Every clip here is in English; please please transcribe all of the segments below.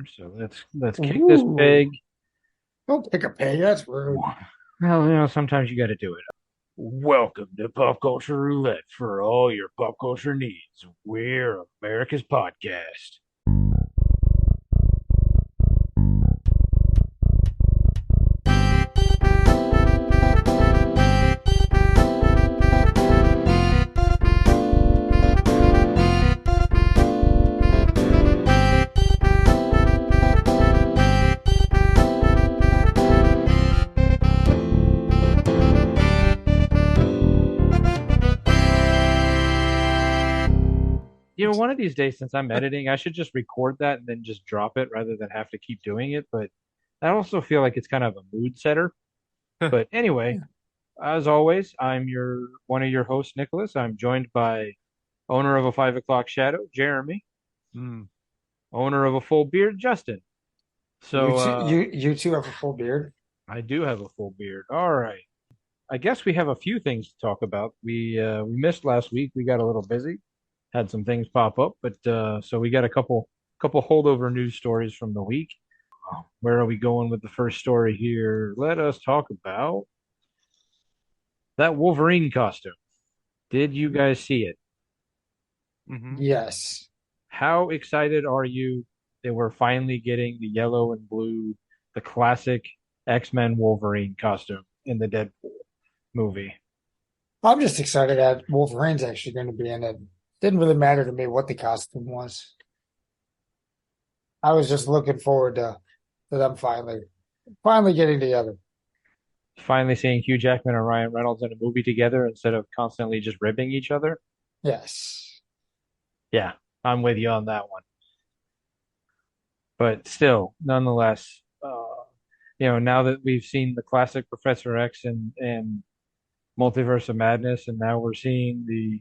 So let's kick this Ooh, peg. don't pick a pig. That's rude. Well, sometimes you got to do it. Welcome to Pop Culture Roulette for all your pop culture needs. We're America's podcast. One of these days, since I'm editing, I should just record that and then just drop it rather than have to keep doing it. But I also feel like it's kind of a mood setter. But anyway, as always, I'm your one of your hosts, Nicholas. I'm joined by owner of a 5 o'clock shadow, Jeremy, Mm. owner of a full beard, Justin. You So two, you two have a full beard. I do have a full beard. All right. I guess we have a few things to talk about. We missed last week. We got a little busy, had some things pop up, but so we got a couple holdover news stories from the week. Where are we going with the first story here? Let us talk about that Wolverine costume. Did you guys see it? Yes. How excited are you that we're finally getting the yellow and blue, the classic X-Men Wolverine costume in the Deadpool movie? I'm just excited that Wolverine's actually going to be in it. Didn't really matter to me what the costume was. I was just looking forward to them finally getting together. Finally seeing Hugh Jackman and Ryan Reynolds in a movie together instead of constantly just ribbing each other. Yes. Yeah, I'm with you on that one. But still, nonetheless, now that we've seen the classic Professor X and Multiverse of Madness, and now we're seeing the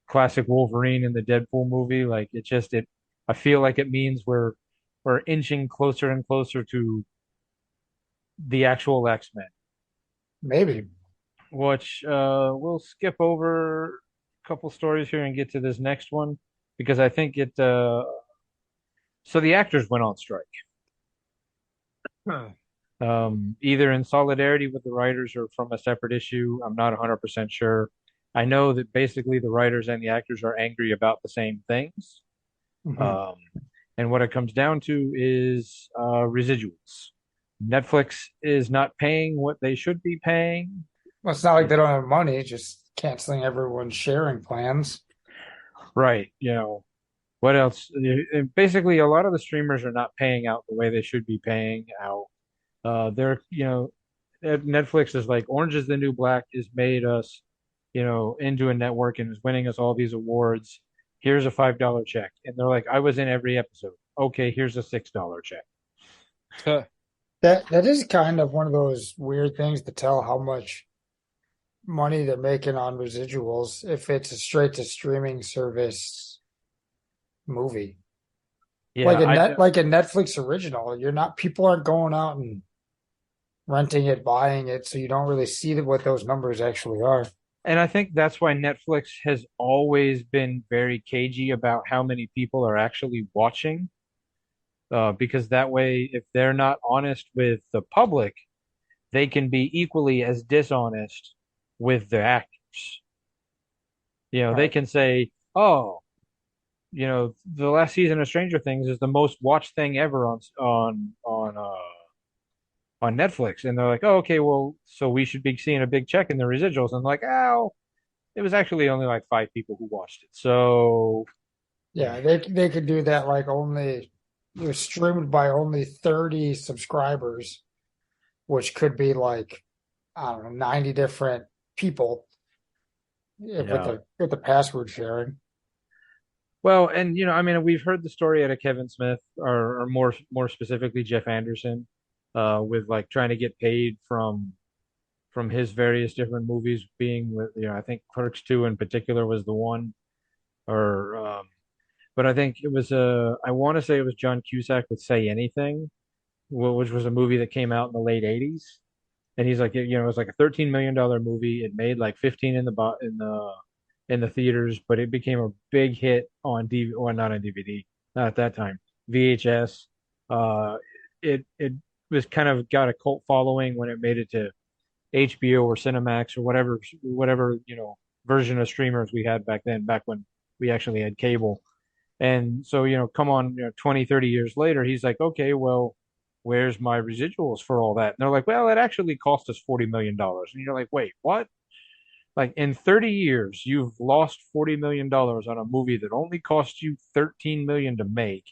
classic Wolverine in the Deadpool movie, like I feel like it means we're inching closer and closer to the actual X-Men, Maybe. which we'll skip over a couple stories here and get to this next one because I think so the actors went on strike. Huh. Either in solidarity with the writers or from a separate issue. I'm not 100% sure. I know that basically the writers and the actors are angry about the same things. Mhm. Um, and what it comes down to is residuals. Netflix is not paying what they should be paying. Well, it's not like they don't have money, just canceling everyone's sharing plans. Right. What else? Basically, a lot of the streamers are not paying out the way they should be paying out. Netflix is like Orange is the New Black has made us, into a network and is winning us all these awards. Here's a $5 check. And they're like, I was in every episode. Okay, here's a $6 check. That is kind of one of those weird things to tell how much money they're making on residuals if it's a straight to streaming service movie. Yeah, Like a Netflix original. You're not People aren't going out and renting it, buying it, so you don't really see what those numbers actually are. and I think that's why Netflix has always been very cagey about how many people are actually watching. Because that way, if they're not honest with the public, they can be equally as dishonest with the actors. They Right. can say, "Oh, the last season of Stranger Things is the most watched thing ever on Netflix," and they're like, "Oh, okay, well, so we should be seeing a big check in the residuals." And like, "Oh, it was actually only like 5 people who watched it." So, Yeah, they could do that like only you're streamed by only 30 subscribers, which could be like, I don't know, 90 different people with yeah. the password sharing. Well, and I mean, we've heard the story out of Kevin Smith, or more specifically Jeff Anderson, with like trying to get paid from his various different movies, being with I think Clerks 2 in particular was the one, or but I think it was I want to say it was John Cusack with Say Anything, which was a movie that came out in the late '80s, and he's like, it was like a $13 million movie. It made like 15 in the theaters, but it became a big hit on DVD, well, not on DVD, not at that time, VHS. Uh, it was kind of got a cult following when it made it to HBO or Cinemax or whatever version of streamers we had back then, back when we actually had cable. And so, come on, 20, 30 years later, he's like, okay, well, where's my residuals for all that? And they're like, well, it actually cost us $40 million. And you're like, wait, what? Like in 30 years, you've lost $40 million on a movie that only cost you 13 million to make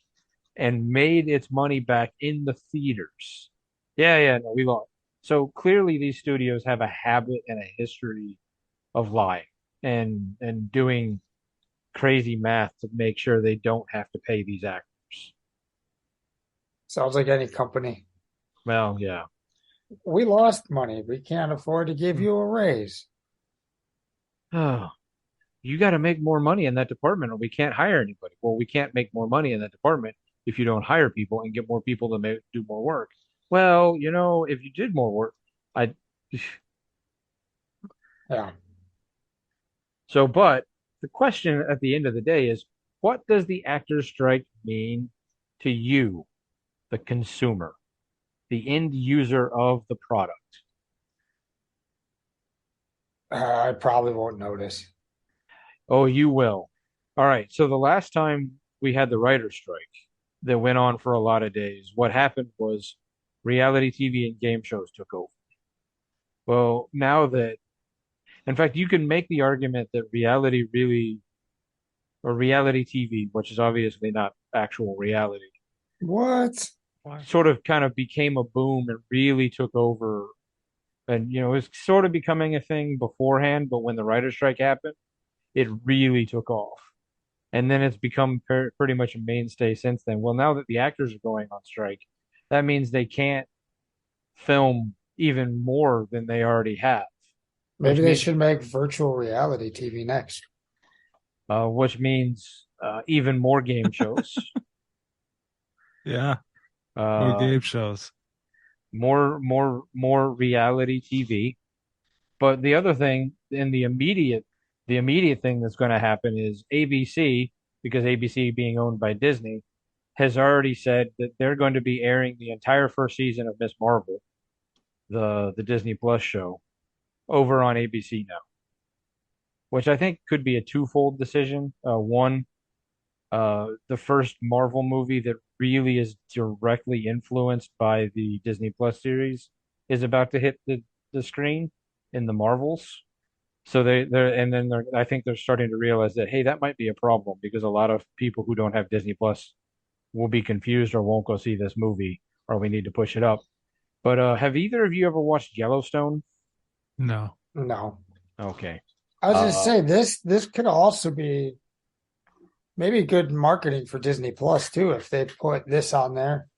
and made its money back in the theaters. Yeah, yeah, no, we lost. So clearly these studios have a habit and a history of lying and doing crazy math to make sure they don't have to pay these actors. Sounds like any company. Well, yeah. We lost money. We can't afford to give you a raise. Oh, you got to make more money in that department or we can't hire anybody. Well, we can't make more money in that department if you don't hire people and get more people to do more work. Well, if you did more work, I Yeah. but the question at the end of the day is, what does the actors strike mean to you, the consumer, the end user of the product? I probably won't notice. Oh, you will. All right. So the last time we had the writer's strike that went on for a lot of days, what happened was reality TV and game shows took over. Well, now that, in fact, you can make the argument that reality TV, which is obviously not actual reality, What? sort of kind of became a boom and really took over. And, it was sort of becoming a thing beforehand, but when the writer's strike happened, it really took off. And then it's become pretty much a mainstay since then. Well, now that the actors are going on strike, that means they can't film even more than they already have, Maybe which they means should make virtual reality TV next. even more game shows, Yeah, more uh, game shows. more reality TV. But the other thing in the immediate thing that's going to happen is ABC, because ABC being owned by Disney, has already said that they're going to be airing the entire first season of Miss Marvel, the Disney Plus show, over on ABC now, which I think could be a twofold decision. One, the first Marvel movie that really is directly influenced by the Disney Plus series is about to hit the screen in the Marvels. So I think they're starting to realize that, hey, that might be a problem because a lot of people who don't have Disney Plus will be confused or won't go see this movie, or we need to push it up. But have either of you ever watched Yellowstone? No. No. Okay. I was just Uh, say this could also be maybe good marketing for Disney Plus too if they put this on there.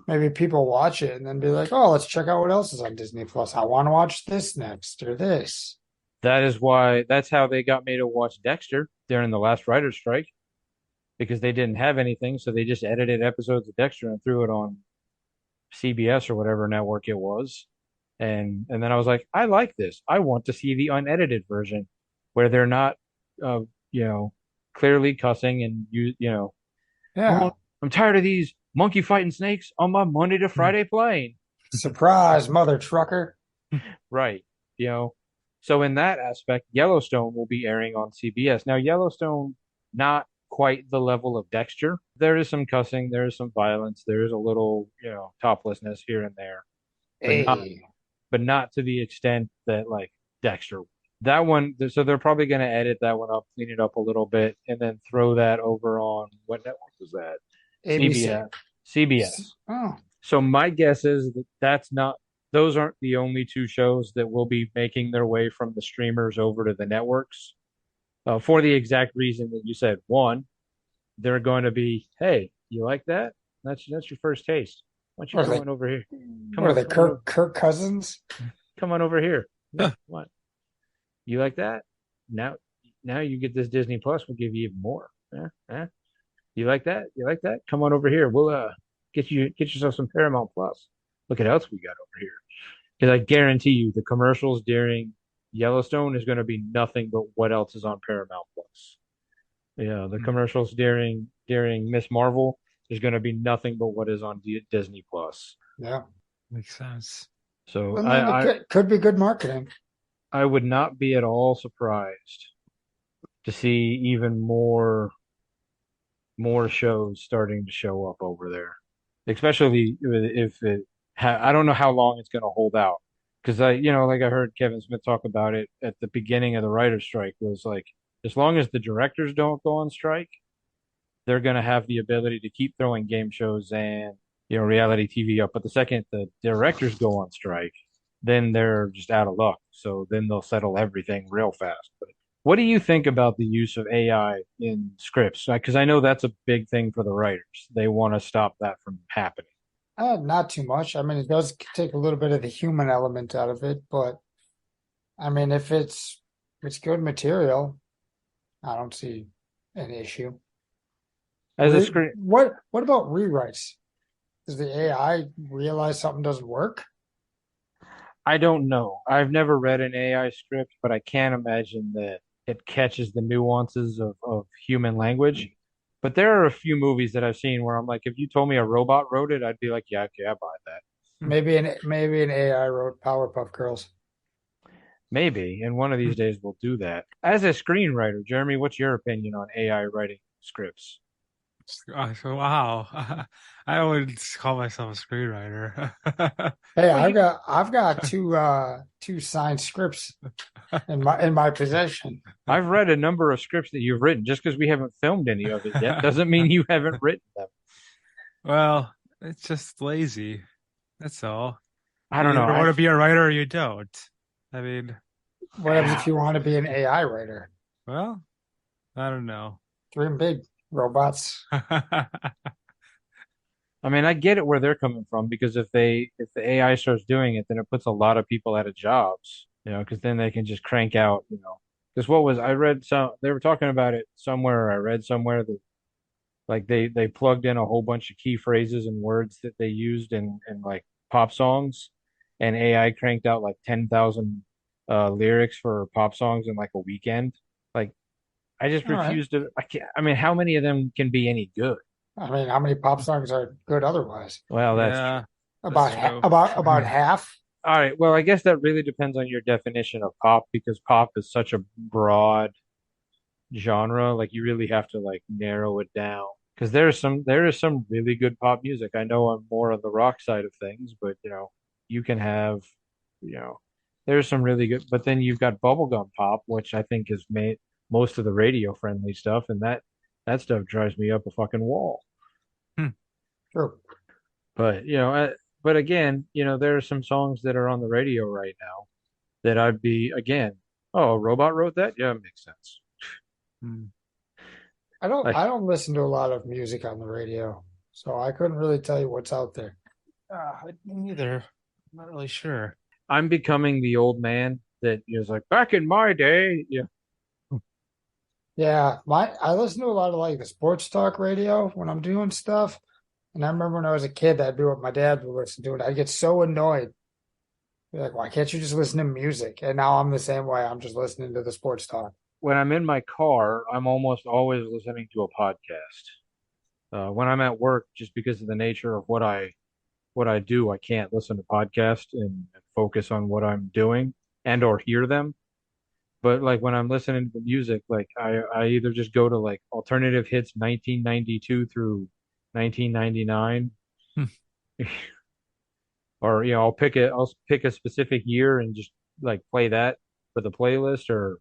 Maybe people watch it and then be like, "Oh, let's check out what else is on Disney Plus. I want to watch this next or this." that's how they got me to watch Dexter during the last writer's strike because they didn't have anything, so they just edited episodes of Dexter and threw it on CBS or whatever network it was. And then I was like, I like this. I want to see the unedited version where they're not, uh, you know, clearly cussing and oh, Yeah. I'm tired of these monkey fighting snakes on my Monday to Hmm. Friday plane. Surprise, mother trucker. Right. You know, so in that aspect, Yellowstone will be airing on CBS. Now, Yellowstone, not quite the level of Dexter. There is some cussing, there is some violence, there is a little, toplessness here and there, but not Hey, but not to the extent that like Dexter. That one, so they're probably going to edit that one up, clean it up a little bit, and then throw that over on what network was that? ABC. CBS. CBS. Oh, So my guess is that those aren't the only two shows that will be making their way from the streamers over to the networks. For the exact reason that you said. One, they're going to be, hey, you like that? That's your first taste. Why don't you what are come they? on over here? What are they? Come on over, Kirk Cousins? come on over here. Yeah, Huh. come on. You like that? Now, now you get this Disney Plus. We'll give you even more. Yeah, yeah. You like that? You like that? Come on over here. We'll get yourself some Paramount Plus. Look at else we got over here. Because I guarantee you, the commercials during Yellowstone is going to be nothing but what else is on Paramount Plus. Yeah, the Hmm. commercials during Miss Marvel there's going to be nothing but what is on Disney Plus. Yeah. Makes sense. So I mean, it could be good marketing. I would not be at all surprised to see even more shows starting to show up over there, especially if I don't know how long it's going to hold out. Because like I heard Kevin Smith talk about it at the beginning of the writer's strike was like, as long as the directors don't go on strike, they're going to have the ability to keep throwing game shows and, reality TV up. But the second the directors go on strike, then they're just out of luck. So then they'll settle everything real fast. But what do you think about the use of AI in scripts? Because I know that's a big thing for the writers. They want to stop that from happening. Not too much. I mean, it does take a little bit of the human element out of it, but I mean, if it's good material, I don't see an issue. As a screen, What about rewrites? Does the AI realize something doesn't work? I don't know. I've never read an AI script, but I can't imagine that it catches the nuances of human language. But there are a few movies that I've seen where I'm like, if you told me a robot wrote it, I'd be like, yeah, okay, I buy that. Maybe an AI wrote Powerpuff Girls. Maybe, and one of these days we'll do that. As a screenwriter, Jeremy, what's your opinion on AI writing scripts? Wow. I would call myself a screenwriter. Hey, Well, I've got two signed scripts in my possession. I've read a number of scripts that you've written. Just because we haven't filmed any of it yet doesn't mean you haven't written them. Well, it's just lazy. That's all. I don't You know. either want to be a writer or you don't. I mean, What happens if you want to be an AI writer? well, I don't know. Dream big, robots. I mean, I get it where they're coming from because if the AI starts doing it, then it puts a lot of people out of jobs, because then they can just crank out, because what was I read some they were talking about it somewhere. I read somewhere that like they plugged in a whole bunch of key phrases and words that they used in like pop songs, and AI cranked out like 10,000 lyrics for pop songs in like a weekend. Like I just All right. refuse to. I can't. I mean, how many of them can be any good? I mean, how many pop songs are good otherwise? Well, that's true. Yeah, that's true. About half. All right. Well, I guess that really depends on your definition of pop because pop is such a broad genre. Like you really have to like narrow it down because there is some really good pop music. I know I'm more on the rock side of things, but you can have, you know, there's some really good, but then you've got bubblegum pop, which I think is made most of the radio friendly stuff, and that stuff drives me up a fucking wall. Hmm. True. But but again, there are some songs that are on the radio right now that I'd be again, oh, a robot wrote that? Yeah, it makes sense. Hmm. Like I don't listen to a lot of music on the radio, so I couldn't really tell you what's out there. Me neither. I'm not really sure. I'm becoming the old man that is like back in my day. Yeah. Yeah, my I listen to a lot of like the sports talk radio when I'm doing stuff. And I remember when I was a kid, that'd be what my dad would listen to, and I'd get so annoyed. Be like, why can't you just listen to music? And now I'm the same way. I'm just listening to the sports talk. When I'm in my car, I'm almost always listening to a podcast. When I'm at work, just because of the nature of what I do, I can't listen to podcasts and focus on what I'm doing and or hear them. But like when I'm listening to the music, like I either just go to like alternative hits 1992 through 1999, Hmm. or I'll pick a specific year and just like play that for the playlist, or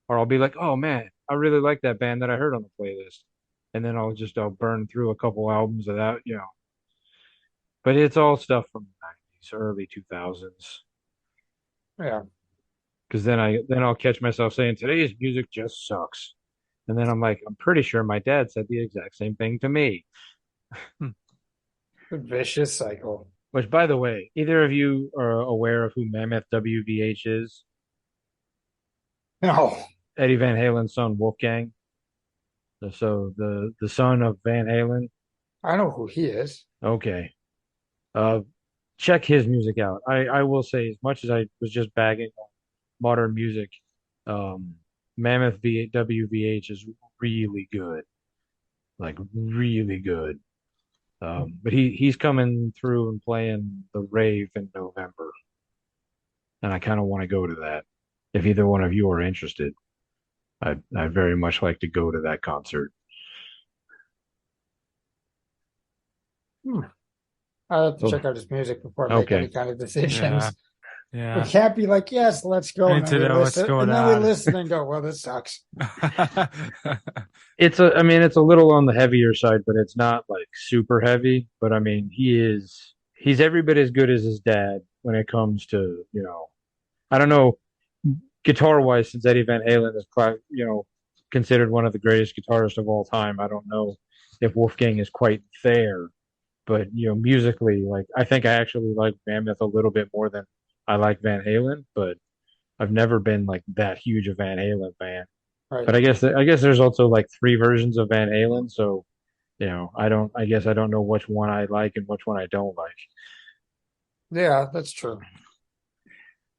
I'll be like, oh man, I really like that band that I heard on the playlist, and then I'll burn through a couple albums of that. But it's all stuff from the 90s, early 2000s. Yeah. Because then I'll catch myself saying today's music just sucks. And then I'm like, I'm pretty sure my dad said the exact same thing to me. Hmm. Vicious cycle. Which, by the way, either of you are aware of who Mammoth WVH is? No, Eddie Van Halen's son, Wolfgang. So the son of Van Halen. I know who he is. Okay. Uh, check his music out. I will say, as much as I was just bagging on modern music, um, WVH is really good. Like really good. But he's coming through and playing the Rave in November, and I kind of want to go to that. If either one of you are interested, I'd very much like to go to that concert. Hmm. I have to So, check out his music before I make any okay. kind of Yeah. decisions. We Yeah. can't be like, yes, let's I go, and need then to we know what's listen, going and then we on. listen and go, well, this sucks. I mean, it's a little on the heavier side, but it's not like super heavy. But I mean, he's every bit as good as his dad when it comes to, I don't know, guitar wise, since Eddie Van Halen is, considered one of the greatest guitarists of all time. I don't know if Wolfgang is quite there, but musically, like I think I actually like Mammoth a little bit more than I like Van Halen, but I've never been like that huge a Van Halen fan. Right. But I guess there's also like three versions of Van Halen, so I guess I don't know which one I like and which one I don't like. Yeah, that's true.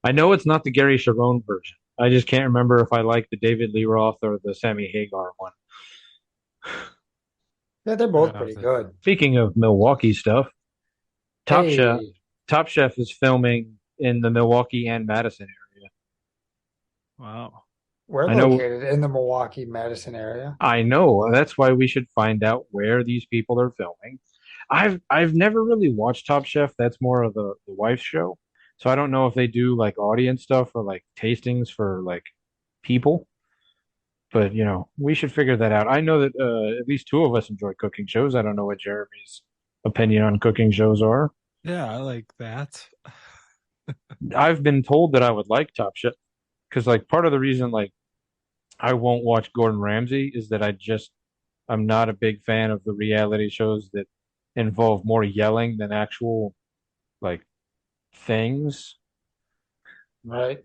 I know it's not the Gary Sharon version. I just can't remember if I like the David Lee Roth or the Sammy Hagar one. Yeah, they're both Yeah, pretty good. Speaking of Milwaukee stuff, Top Chef Hey, Top Chef is filming in the Milwaukee and Madison area. wow. we're I know located in the Milwaukee, Madison area. I know. That's why we should find out where these people are filming. I've never really watched Top Chef. That's more of the wife's show. So I don't know if they do like audience stuff or like tastings for like people. But we should figure that out. I know that at least two of us enjoy cooking shows. I don't know what Jeremy's opinion on cooking shows are. Yeah, I like that. I've been told that I would like Top Chef because like part of the reason like I won't watch Gordon Ramsay is that I'm not a big fan of the reality shows that involve more yelling than actual like things. Right.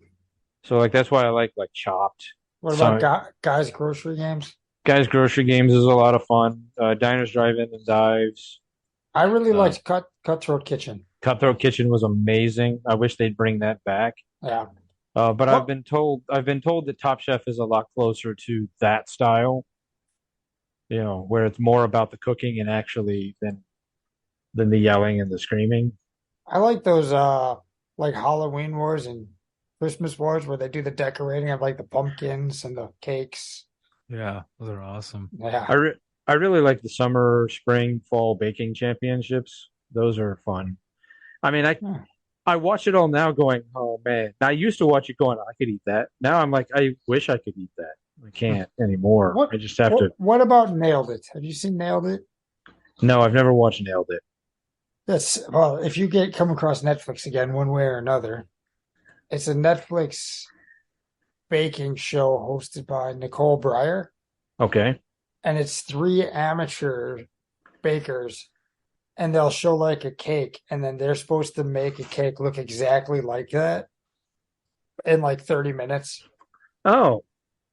So like that's why I like Chopped. What about So guys' grocery games? Guys Grocery Games is a lot of fun. Diners, Drive-In, and Dives. I really Uh, liked Cutthroat Kitchen. Cutthroat Kitchen was amazing. I wish they'd bring that back. Yeah. But I've What? been told that Top Chef is a lot closer to that style, where it's more about the cooking and actually than the yelling and the screaming. I like those like Halloween wars and Christmas wars where they do the decorating of like the pumpkins and the cakes. Yeah, those are awesome. I Yeah. re I really like the summer, spring, fall baking championships. Those are fun. I mean, Hmm. I watch it all now going, oh man. Now, I used to watch it going, I could eat that. Now I'm like, I wish I could eat that. I can't anymore. What I just have what to. what about Nailed It? Have you seen Nailed It? No, I've never watched Nailed It. That's well, if you get come across Netflix again one way or another, it's a Netflix baking show hosted by Nicole Breyer, Okay. and it's three amateur bakers, and they'll show like a cake, and then they're supposed to make a cake look exactly like that in like 30 minutes. Oh,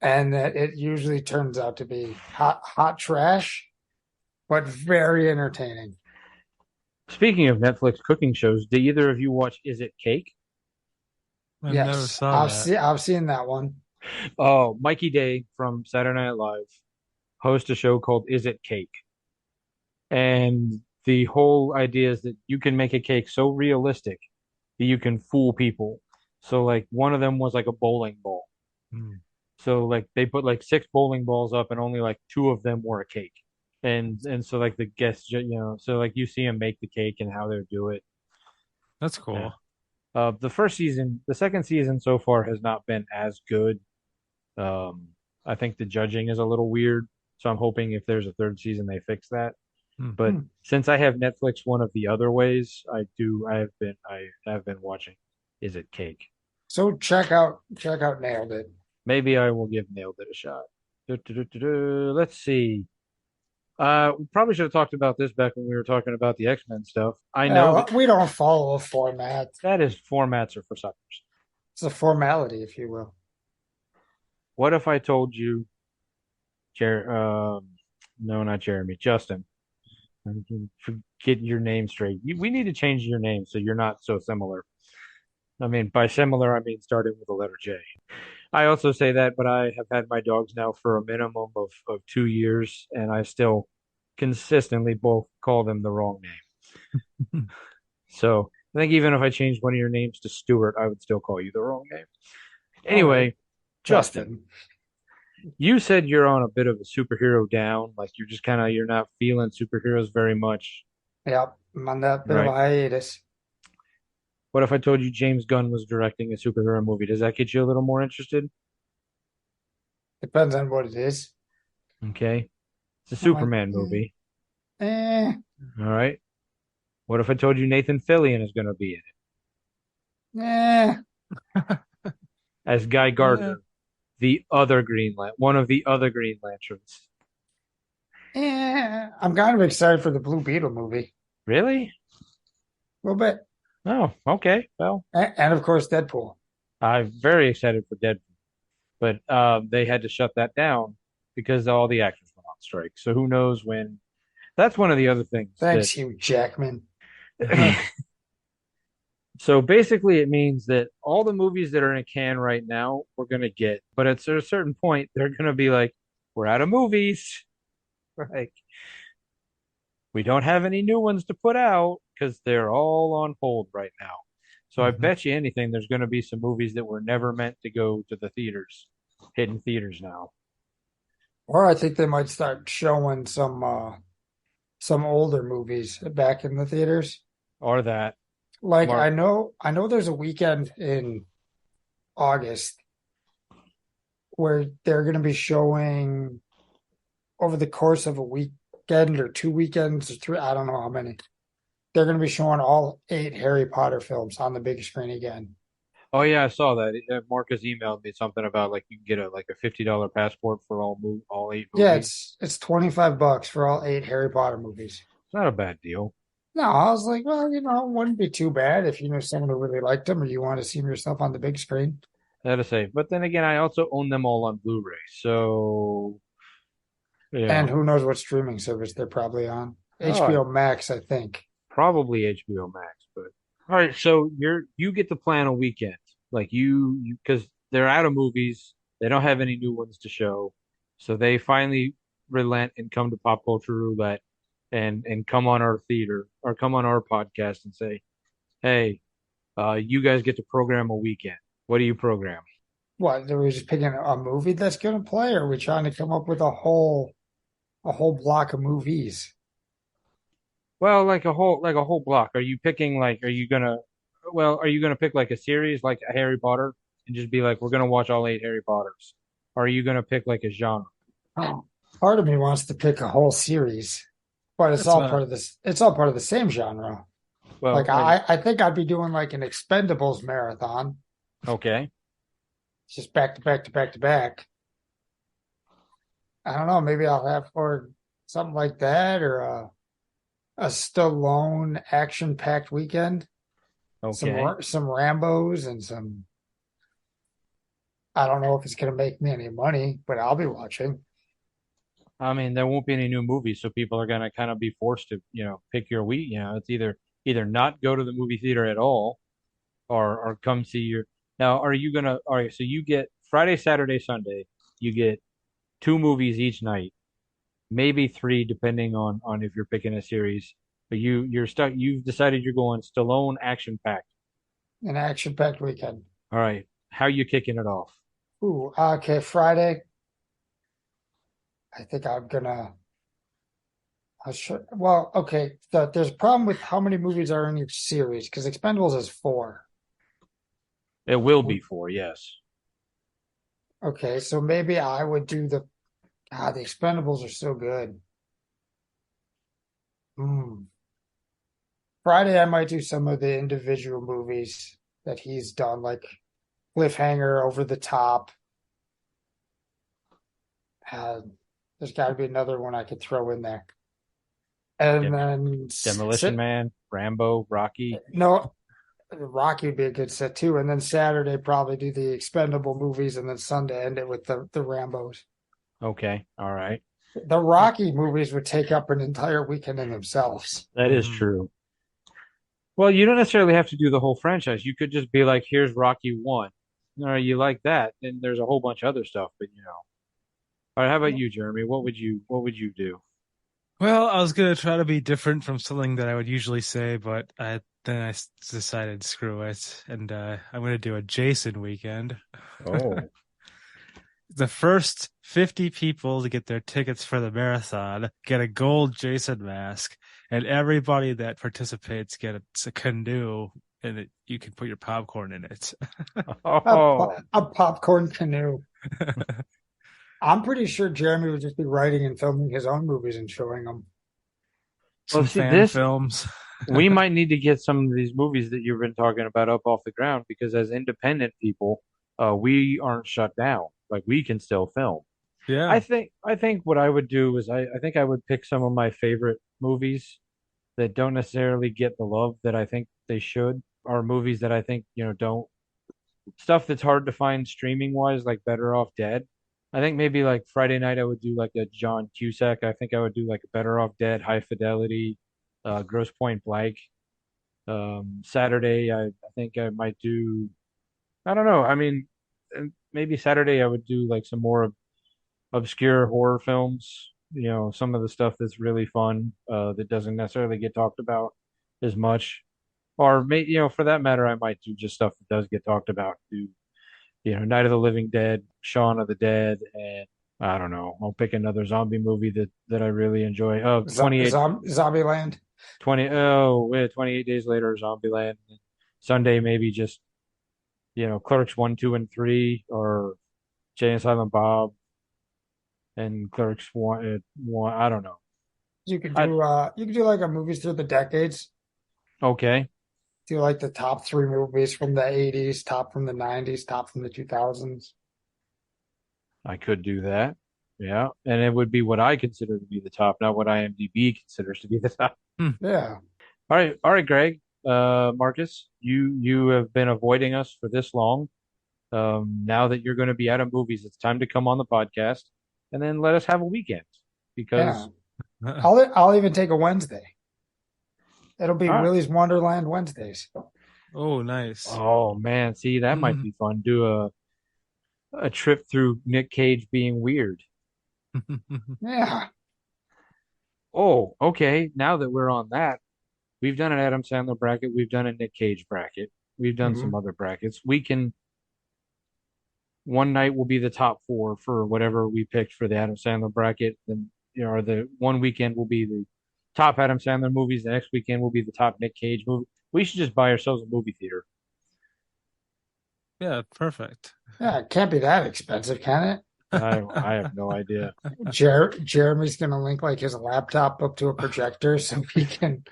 And it usually turns out to be hot trash, but very entertaining. speaking of Netflix cooking shows, do either of you watch Is It Cake? I never Yes, saw that. I've seen that one. Oh, Mikey Day from Saturday Night Live hosts a show called Is It Cake? And the whole idea is that you can make a cake so realistic that you can fool people. So like one of them was like a bowling ball. Hmm, So like they put like six bowling balls up and only like two of them were a cake. And so like the guests, so like you see them make the cake and how they do it. that's Yeah. cool. The second season so far has not been as good. Um, I think the judging is a little weird. So I'm hoping if there's a third season, they fix that. Hmm. But Hmm. since I have Netflix one of the other ways, I have been watching Is It Cake? So check out Nailed It. Maybe I will give Nailed It a shot. Let's see. We probably should have talked about this back when we were talking about the X-Men stuff. I know that We don't follow a format. that is formats are for suckers. It's a formality, if you will. What if I told you, Jer no, not Jeremy, Justin. I can forget your name straight. We need to change your name so you're not so similar. I mean, by similar, I mean starting with the letter J. I also say that, but I have had my dogs now for a minimum of 2 years, and I still consistently both call them the wrong name. So I think even if I changed one of your names to Stuart, I would still call you the wrong name. All right, Anyway, Justin, Justin. you said you're on a bit of a superhero down, like you're just kind of you're not feeling superheroes very much, Yep, I'm on that bit of a right? hiatus. What if I told you James Gunn was directing a superhero movie? Does that get you a little more interested? Depends on what it is. Okay. It's a I'm like, Superman movie. eh, All right. What if I told you Nathan Fillion is going to be in it eh, as Guy Yeah. Gardner, one of the other Green Lanterns? I'm kind of excited for the Blue Beetle movie. Really? A little bit. Oh, okay. Well, And of course, Deadpool. I'm very excited for Deadpool, but they had to shut that down because all the actors went on strike. So who knows when? That's one of the other things that. Thanks, Hugh Jackman. So basically, it means that all the movies that are in a can right now, we're going to get. But at a certain point, they're going to be like, we're out of movies. Like, we don't have any new ones to put out because they're all on hold right now. So I Mhm. bet you anything, there's going to be some movies that were never meant to go to the theaters, hitting theaters now. Or I think they might start showing some older movies back in the theaters. Or that. Like Mark. I know there's a weekend in August where they're going to be showing over the course of a weekend or 2 weekends or three, I don't know how many. They're going to be showing all 8 Harry Potter films on the big screen again. Oh yeah, I saw that. Marcus emailed me something about like you can get a $50 passport for all eight Yeah, movies. it's $25 for all 8 Harry Potter movies. It's not a bad deal. No, I was like, well, it wouldn't be too bad if you know someone who really liked them or you want to see them yourself on the big screen. I gotta say. But then again, I also own them all on Blu-ray. So And yeah. who knows what streaming service they're probably on. Oh, HBO Max, I think. probably HBO Max, but all right, so you get to plan a weekend. Like you because they're out of movies, they don't have any new ones to show. So they finally relent and come to Pop Culture Roulette and come on our theater or come on our podcast and say, "Hey, you guys get to program a weekend. What do you program?" What, are we just picking a movie that's going to play, or are we trying to come up with a whole block of movies? Well, like a whole block. Are you picking like are you gonna pick like a series like a Harry Potter and just be like we're gonna watch all eight Harry Potters? Or are you gonna pick like a genre? Oh, part of me wants to pick a whole series, but it's That's all what part of this. It's all part of the same genre. Like Well, I think I'd be doing like an Expendables marathon, okay. just back to back to back to back. I don't know. Maybe I'll have or something like that, or a Stallone action-packed weekend. Okay. Some Rambos and some. I don't know if it's going to make me any money, but I'll be watching. I mean, there won't be any new movies, so people are gonna kind of be forced to, pick your week. It's either not go to the movie theater at all or come see your. Now, are you gonna? All right, so you get Friday, Saturday, Sunday. You get two movies each night, maybe three, depending on if you're picking a series. But you're stuck. You've decided you're going Stallone action packed. An action-packed weekend. All right, how you kicking it off? Ooh, okay. Friday. I think I'm gonna. Sure. Well, okay. There's a problem with how many movies are in each series because Expendables is 4. It will be four, yes. Okay, so maybe I would do the. Ah, the Expendables are so good. Hmm. Friday, I might do some of the individual movies that he's done, like Cliffhanger, Over the Top. Uh, there's got to be another one I could throw in there. And Dem- then Demolition Man, Rambo, Rocky. no, Rocky would be a good set too. And then Saturday probably do the Expendable movies, and then Sunday end it with the Rambos. Okay, all right. The Rocky movies would take up an entire weekend in themselves. That is Mhm. true. Well, you don't necessarily have to do the whole franchise. You could just be like, here's Rocky 1. All right, you like that, then there's a whole bunch of other stuff, but. All right, how about you, Jeremy? What would you do? Well, I was gonna try to be different from something that I would usually say, but I decided screw it, and I'm gonna do a Jason weekend. Oh. The first 50 people to get their tickets for the marathon get a gold Jason mask, and everybody that participates gets a canoe, and you can put your popcorn in it. Oh. A popcorn canoe. I'm pretty sure Jeremy would just be writing and filming his own movies and showing them. Well, Some see, fan this films. we might need to get some of these movies that you've been talking about up off the ground because as independent people, we aren't shut down. Like we can still film. Yeah. I think what I would do is I think I would pick some of my favorite movies that don't necessarily get the love that I think they should, or movies that I think, don't stuff that's hard to find streaming wise, like Better Off Dead. I think maybe like Friday night I would do like a John Cusack. I think I would do like Better Off Dead, High Fidelity, Gross Point Blank. Saturday I think I might do I don't know. I mean, maybe Saturday I would do like some more obscure horror films. Some of the stuff that's really fun that doesn't necessarily get talked about as much. Or for that matter, I might do just stuff that does get talked about. Do Night of the Living Dead, Shaun of the Dead, and I don't know. I'll pick another zombie movie that I really enjoy. Oh, 28, Zombieland. 20. Oh, yeah, 28 Days Later, Zombieland. Sunday, maybe just Clerks 1, 2, and 3, or Jay and Silent Bob and Clerks 1, 1. I don't know. I You could do like a movies through the decades. Okay, Do like the top three movies from the 80s, top from the 90s, top from the 2000s. I could do that. Yeah, and it would be what I consider to be the top, not what IMDb considers to be the top. Hmm. Yeah. All right, Greg, Marcus, you have been avoiding us for this long. Now that you're going to be out of movies, it's time to come on the podcast and then let us have a weekend Yeah. because I'll even take a Wednesday. It'll be ah, Willy's Wonderland Wednesdays. Oh, nice. oh man, see that might be fun. Do a trip through Nick Cage being weird. Yeah. Oh, okay. Now that we're on that, we've done an Adam Sandler bracket, we've done a Nick Cage bracket, we've done some Hmm. other brackets. We can one night will be the top four for whatever we picked for the Adam Sandler bracket. Then or the one weekend will be the top Adam Sandler movies. The next weekend will be the top Nick Cage movie. We should just buy ourselves a movie theater. Yeah, perfect. Yeah, it can't be that expensive, can it? I have no idea. Jeremy's gonna link like his laptop up to a projector so he can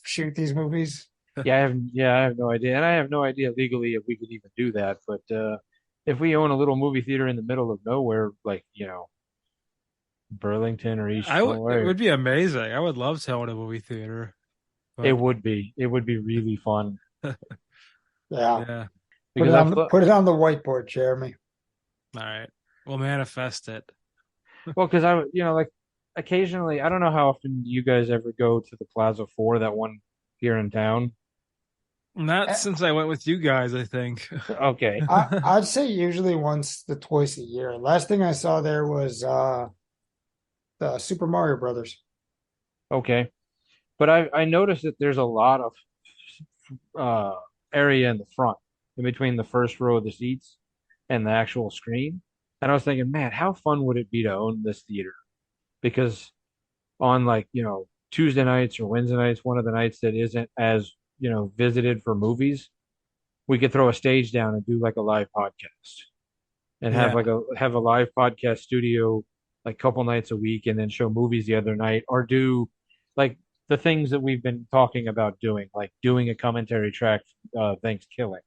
shoot these movies. I have no idea, and I have no idea legally if we could even do that. But if we own a little movie theater in the middle of nowhere, like Burlington or East It Illinois, would be amazing. I would love to own a movie theater, it but would be really fun Yeah. yeah. because I've thought. Put it on the whiteboard, Jeremy. All right. We'll manifest it. Well, because like occasionally, I don't know how often you guys ever go to the Plaza Four, that one here in town. Not Eh, since I went with you guys, I think. Okay, I'd say usually once to twice a year. Last thing I saw there was the Super Mario Brothers. okay, but I noticed that there's a lot of uh area in the front, in between the first row of the seats and the actual screen, and I was thinking, man, how fun would it be to own this theater? Because on like Tuesday nights or Wednesday nights, one of the nights that isn't as visited for movies, we could throw a stage down and do like a live podcast and Yeah. have a live podcast studio like couple nights a week and then show movies the other night or do like the things that we've been talking about doing, like doing a commentary track, Thanks Killing.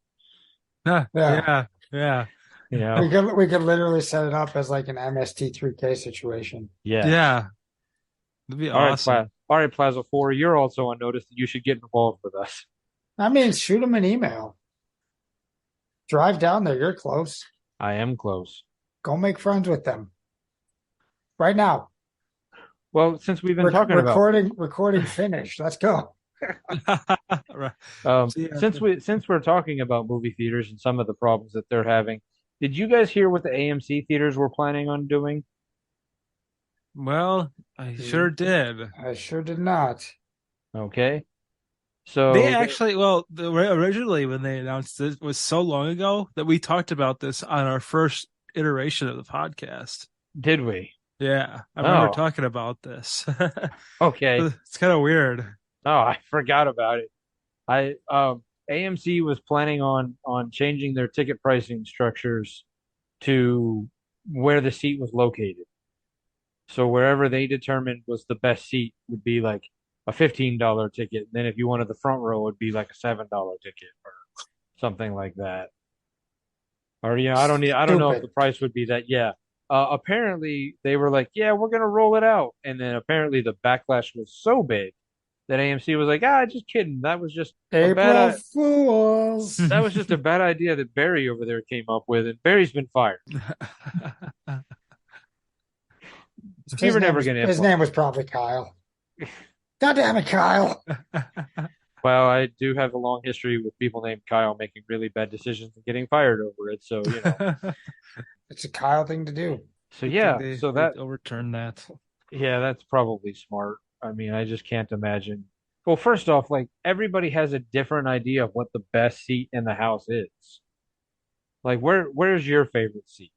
Yeah. Yeah. Yeah. You know, We could literally set it up as like an MST3K situation. yes. Yeah. That'd be awesome. All right, Plaza 4, you're also on notice that you should get involved with us. I mean, shoot them an email. Drive down there. You're close. I am close. Go make friends with them right now. Well, since we've been talking about Recording finished. Let's go. Right. See ya. since we're talking about movie theaters and some of the problems that they're having, did you guys hear what the AMC theaters were planning on doing? Well, I sure did. I sure did not. Okay. They So actually, well, originally when they announced this was so long ago that we talked about this on our first iteration of the podcast. did we? Yeah, I remember Oh, talking about this. okay. It's kind of weird. Oh, I forgot about it. I AMC was planning on changing their ticket pricing structures to where the seat was located. So wherever they determined was the best seat would be like a $15 ticket. And then if you wanted the front row, it would be like a $7 ticket or something like that. Or I don't know if the Stupid. price would be that. Yeah. Apparently they were like, yeah, we're gonna roll it out. And then apparently the backlash was so big that AMC was like, just kidding. April Fools. That was just a bad idea that Barry over there came up with, and Barry's been fired. So we were never gonna His implement. name was probably Kyle. God damn it, Kyle. Well, I do have a long history with people named Kyle making really bad decisions and getting fired over it. So, It's a Kyle thing to do. so Good thing yeah, they so that, overturned that. yeah, that's probably smart. I mean, I just can't imagine. Well, first off, like everybody has a different idea of what the best seat in the house is. Like, where's your favorite seat?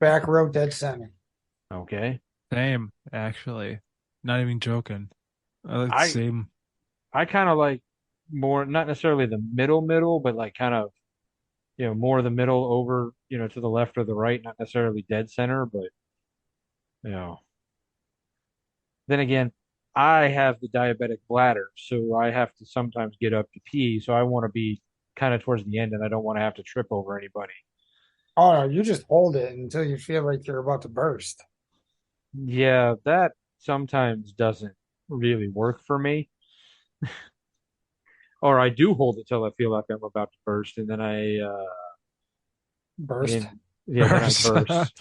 Back row dead center. Okay. Same, actually. Not even joking. I like the I same. I kind of like more, not necessarily the middle, but like kind of, more of the middle over, to the left or the right, not necessarily dead center, but you know. Then again, I have the diabetic bladder, so I have to sometimes get up to pee, so I want to be kind of towards the end and I don't want to have to trip over anybody. Oh no, you just hold it until you feel like you're about to burst. Yeah, that sometimes doesn't really work for me. Or I do hold it till I feel like I'm about to burst, and then Burst. then yeah, then I First. burst.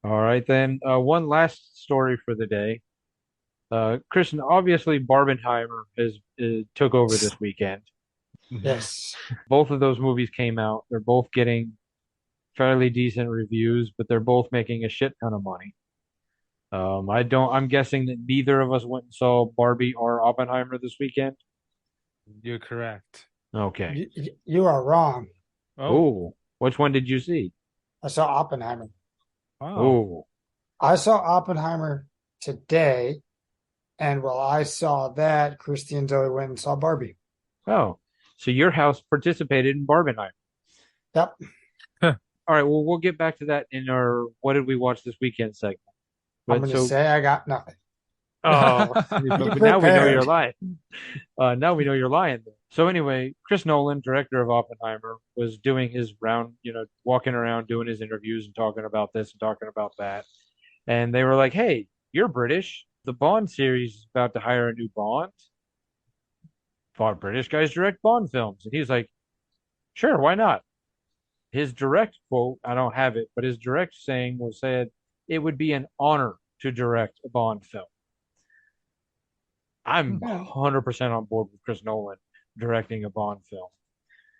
All right, then one last story for the day. Christian, obviously Barbenheimer has took over this weekend. Yes. Both of those movies came out. They're both getting fairly decent reviews, but they're both making a shit ton of money. I'm guessing that neither of us went and saw Barbie or Oppenheimer this weekend. You're correct. Okay. You are wrong. Oh, Oh, which one did you see? I saw Oppenheimer. wow. Oh, I saw Oppenheimer today, and while I saw that, Christy and Zoe went and saw Barbie. oh. So your house participated in Barbenheimer. Yep. All right, well, we'll get back to that in our "What did we watch this weekend" segment. I'm But going to so, say I got nothing. oh, Be but now we know you're prepared. lying. Now we know you're lying. So anyway, Chris Nolan, director of Oppenheimer, was doing his round, walking around doing his interviews and talking about this and talking about that. And they were like, "Hey, you're British. The Bond series is about to hire a new Bond. Thought British guys direct Bond films." And he's like, "Sure, why not?" His direct quote, I don't have it, but his direct saying was said, "It would be an honor to direct a Bond film." I'm Yeah. 100% on board with Chris Nolan directing a Bond film.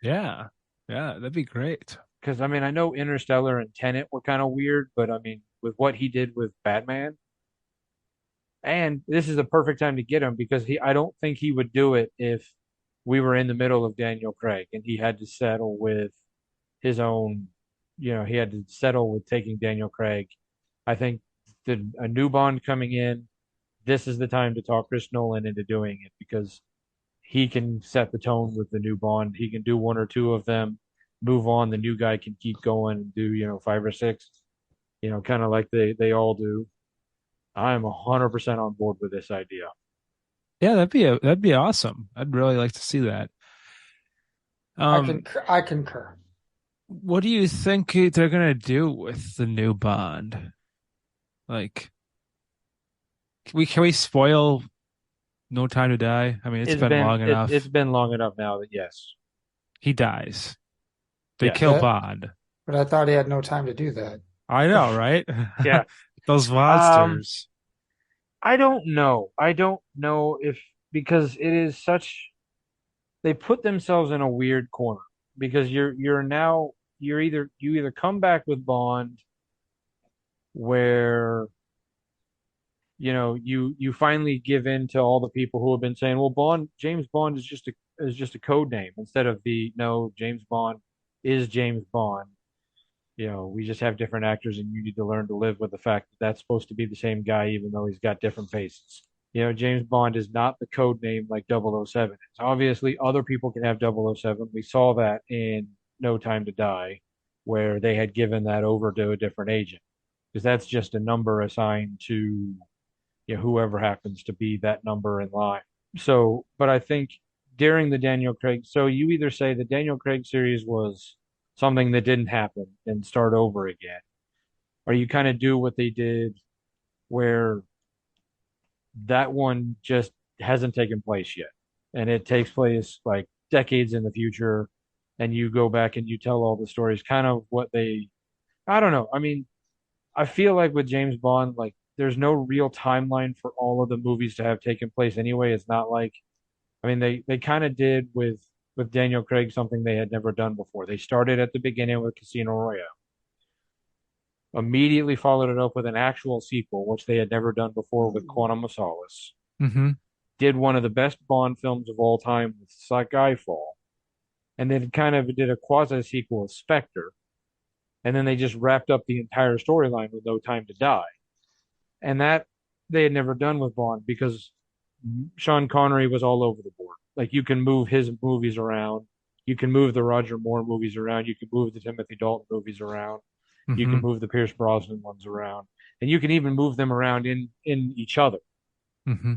Yeah. Yeah, that'd be great. Because, I mean, I know Interstellar and Tenet were kind of weird, but I mean, with what he did with Batman, and this is a perfect time to get him because I don't think he would do it if we were in the middle of Daniel Craig and he had to settle with his own, he had to settle with taking Daniel Craig. I think a new Bond coming in, this is the time to talk Chris Nolan into doing it because he can set the tone with the new Bond. He can do one or two of them, move on. The new guy can keep going and do, five or six, kind of like they all do. I'm 100% on board with this idea. Yeah, that'd be awesome. I'd really like to see that. Um, I concur. what do you think they're gonna do with the new Bond? Like, can we spoil No Time to Die? I mean, it's been long It's enough. been long enough now that yes, He dies. They kill yes, That, Bond. but I thought he had no time to do that. I know, right? yeah. Those Um, monsters. I don't know. I don't know if because it is such they put themselves in a weird corner because you're now you either come back with Bond where you finally give in to all the people who have been saying, well, James Bond is just a code name instead of the no, James Bond is James Bond. We just have different actors, and you need to learn to live with the fact that that's supposed to be the same guy, even though he's got different faces. James Bond is not the code name like 007 is. Obviously, other people can have 007. We saw that in No Time to Die, where they had given that over to a different agent, because that's just a number assigned to whoever happens to be that number in line. So, but I think during the Daniel Craig, so you either say the Daniel Craig series was something that didn't happen and start over again, or you kind of do what they did where that one just hasn't taken place yet. And it takes place like decades in the future. And you go back and you tell all the stories, kind of I don't know. I mean, I feel like with James Bond, like there's no real timeline for all of the movies to have taken place anyway. It's not like, I mean, they kind of did with Daniel Craig something they had never done before. They started at the beginning with Casino Royale, immediately followed it up with an actual sequel, which they had never done before with Quantum of Solace. Mm-hmm. Did one of the best Bond films of all time with Skyfall, and then kind of did a quasi sequel with Spectre, and then they just wrapped up the entire storyline with No Time to Die. And that they had never done with Bond because Sean Connery was all over the board. Like you can move his movies around, you can move the Roger Moore movies around, you can move the Timothy Dalton movies around, you Mm-hmm. can move the Pierce Brosnan ones around, and you can even move them around in each other. Mm-hmm.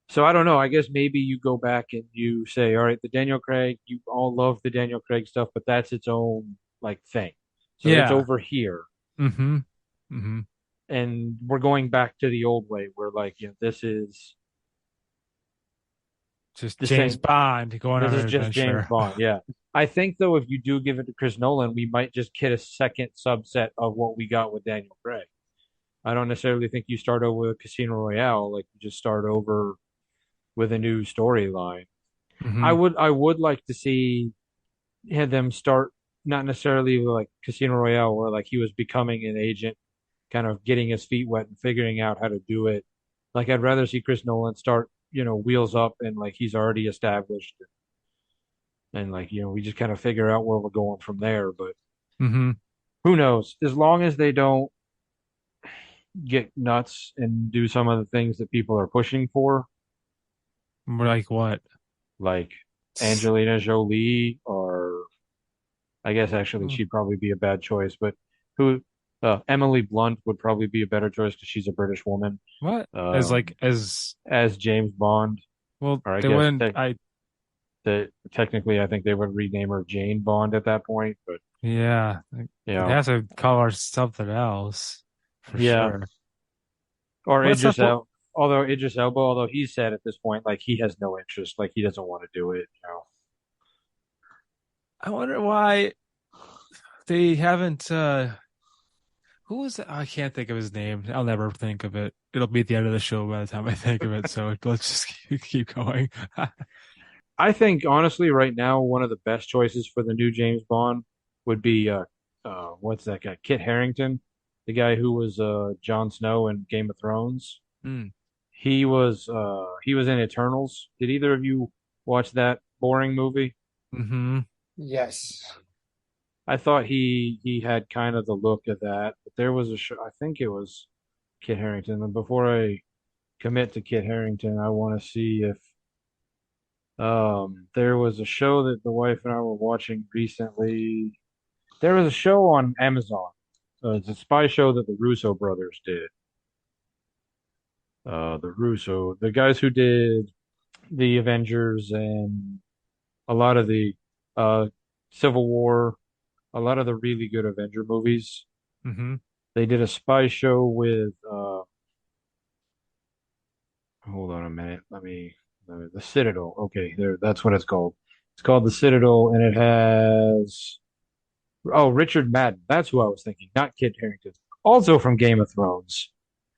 So I don't know. I guess maybe you go back and you say, all right, the Daniel Craig, you all love the Daniel Craig stuff, but that's its own like thing. So it's Yeah. over here. Mm-hmm. Mm-hmm. And we're going back to the old way where like, this is Just the James same. Bond going This on is an just James adventure. Bond. Yeah. I think though, if you do give it to Chris Nolan, we might just get a second subset of what we got with Daniel Craig. I don't necessarily think you start over with Casino Royale, like you just start over with a new storyline. Mm-hmm. I would like to see them start not necessarily with like Casino Royale where like he was becoming an agent, kind of getting his feet wet and figuring out how to do it. Like I'd rather see Chris Nolan start, wheels up and like he's already established and like, we just kind of figure out where we're going from there. But Mm-hmm. who knows? As long as they don't get nuts and do some of the things that people are pushing for, Like what? like Angelina Jolie, or I guess actually Mm. she'd probably be a bad choice, but who Emily Blunt would probably be a better choice because she's a British woman. What? As Um, like as as James Bond, well, or I they guess wouldn't. I technically I think they would rename her Jane Bond at that point, but Yeah, you they'd know, have to call her something else for yeah, sure. or What's up? Idris Elba, although he said at this point like he has no interest, like he doesn't want to do it. I wonder why they haven't. Who was it? I can't think of his name. I'll never think of it. It'll be at the end of the show by the time I think of it. So let's just keep going. I think honestly, right now, one of the best choices for the new James Bond would be what's that guy? Kit Harington, the guy who was Jon Snow in Game of Thrones. Mm. He was in Eternals. Did either of you watch that boring movie? Hmm. Yes. I thought he had kind of the look of that, but there was a show. I think it was Kit Harington. And before I commit to Kit Harington, I want to see if there was a show that the wife and I were watching recently. There was a show on Amazon. It's a spy show that the Russo brothers did. The guys who did the Avengers and a lot of the uh, Civil War, a lot of the really good Avenger movies. Hmm. They did a spy show with, hold on a minute. The Citadel. Okay, there, that's what it's called. It's called The Citadel, and it has, oh, Richard Madden. That's who I was thinking, not Kit Harington. Also from Game of Thrones.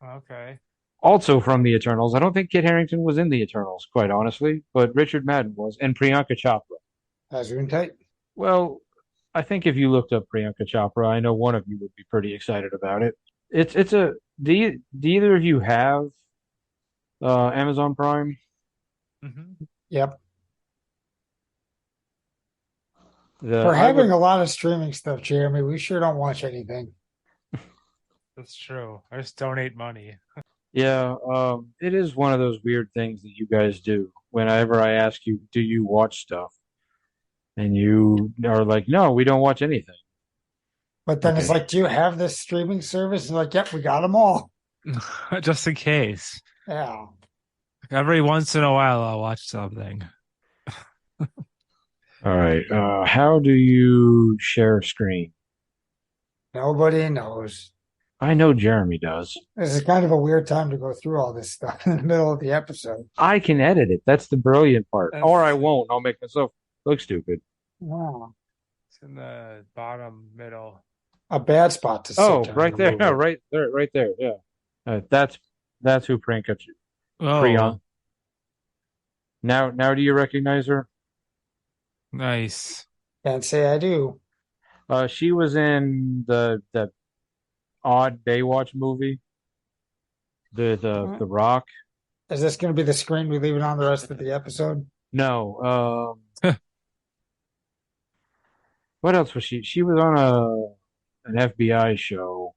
Okay. Also from the Eternals. I don't think Kit Harington was in the Eternals, quite honestly, but Richard Madden was, and Priyanka Chopra. As tight. Well, I think if you looked up Priyanka Chopra, I know one of you would be pretty excited about it. it's a do either of you have Amazon Prime? Hmm. Yep. The For I having would a lot of streaming stuff, Jeremy, we sure don't watch anything. That's true. I just donate money. Yeah, it is one of those weird things that you guys do. Whenever I ask you, do you watch stuff? And you are like, no, we don't watch anything. But then it's Okay. like, do you have this streaming service? And like, yep, we got them all. Just in case. Yeah. Every once in a while, I'll watch something. All right. How do you share a screen? Nobody knows. I know Jeremy does. This is kind of a weird time to go through all this stuff in the middle of the episode. I can edit it. That's the brilliant part. Or I That's won't. I'll make myself look stupid. Wow. it's in the bottom middle. A bad spot to sit Oh, to right there. remove No, it. right there. Right there. Yeah. That's who Priyanka Oh, Priyan. Now do you recognize her? nice. Can't say I do. She was in the odd Baywatch movie, the Rock. Is this going to be the screen we leave it on the rest of the episode? No. What else was she? She was on an FBI show.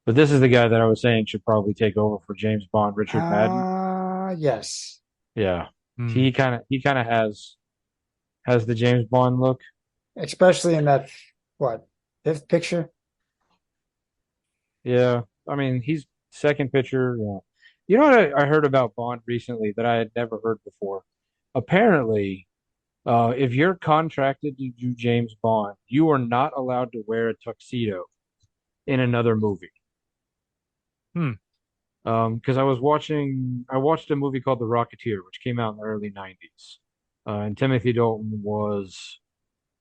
But this is the guy that I was saying should probably take over for James Bond, Richard Madden. Yes. Yeah. Hmm. He kind of has the James Bond look. Especially in that, what, fifth picture? Yeah. I mean, he's second pitcher. Yeah. You know what I heard about Bond recently that I had never heard before? Apparently, if you're contracted to do James Bond, you are not allowed to wear a tuxedo in another movie. Hmm. Because I watched a movie called The Rocketeer, which came out in the early 90s. And Timothy Dalton was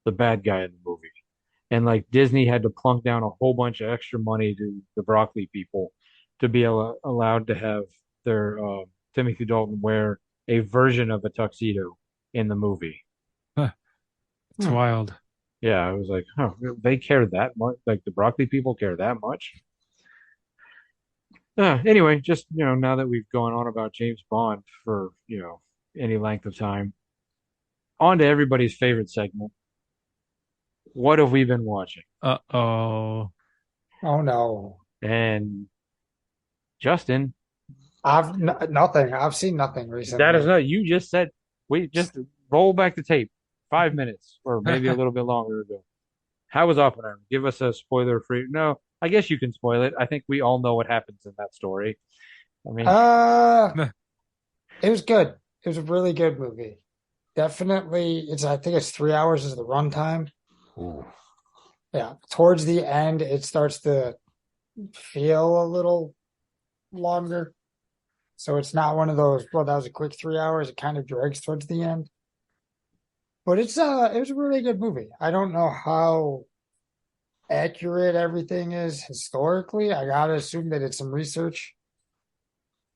the bad guy in the movie. And like Disney had to plunk down a whole bunch of extra money to the broccoli people to be allowed to have their Timothy Dalton wear a version of a tuxedo in the movie. Huh. It's Hmm. wild. Yeah, I was like, huh, they care that much? Like the broccoli people care that much? Anyway, just now that we've gone on about James Bond for any length of time, on to everybody's favorite segment. What have we been watching? Uh-oh. Oh no. And Justin, I've n nothing. I've seen nothing that is recently. not. You just said we just roll back the tape 5 minutes or maybe a little bit longer ago. How was Oppenheimer? Give us a spoiler free. No, I guess you can spoil it. I think we all know what happens in that story. I mean, Uh, it was good. It was a really good movie. Definitely, I think it's 3 hours is the runtime. ooh. Yeah. Towards the end, it starts to feel a little longer. So it's not one of those, well, that was a quick 3 hours. It kind of drags towards the end. But it was a really good movie. I don't know how accurate everything is historically. I gotta assume they did some research.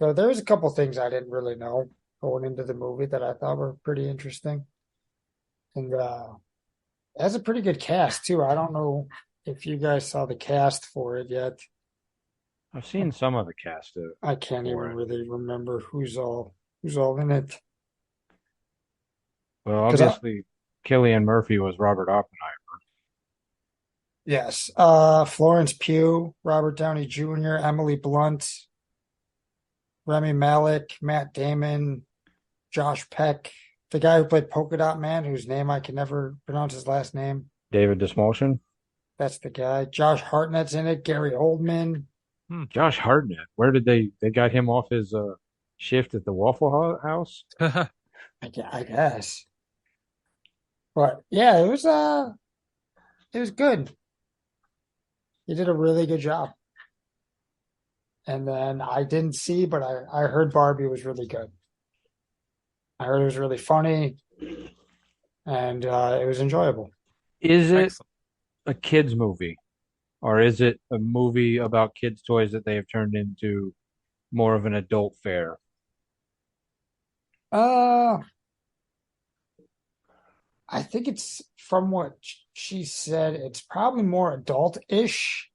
So there's a couple things I didn't really know going into the movie that I thought were pretty interesting. And it has a pretty good cast too. I don't know if you guys saw the cast for it yet. I've seen some of the cast I can't even for it. really remember who's all in it. Well, Because obviously, Cillian Murphy was Robert Oppenheimer. yes, Florence Pugh, Robert Downey Jr., Emily Blunt, Remy Malek, Matt Damon, Josh Peck, the guy who played Polka Dot Man, whose name I can never pronounce his last name. David Desmulsion, That's the guy. Josh Hartnett's in it. Gary Oldman. Hmm. Josh Hartnett. Where did they got him off his shift at the Waffle House? I guess. But yeah, it was good. He did a really good job. And then I didn't see, but I heard Barbie was really good. I heard it was really funny and it was enjoyable. Is it Excellent. a kids movie, or is it a movie about kids' toys that they have turned into more of an adult fare? Uh, I think it's from what she said, it's probably more adult-ish.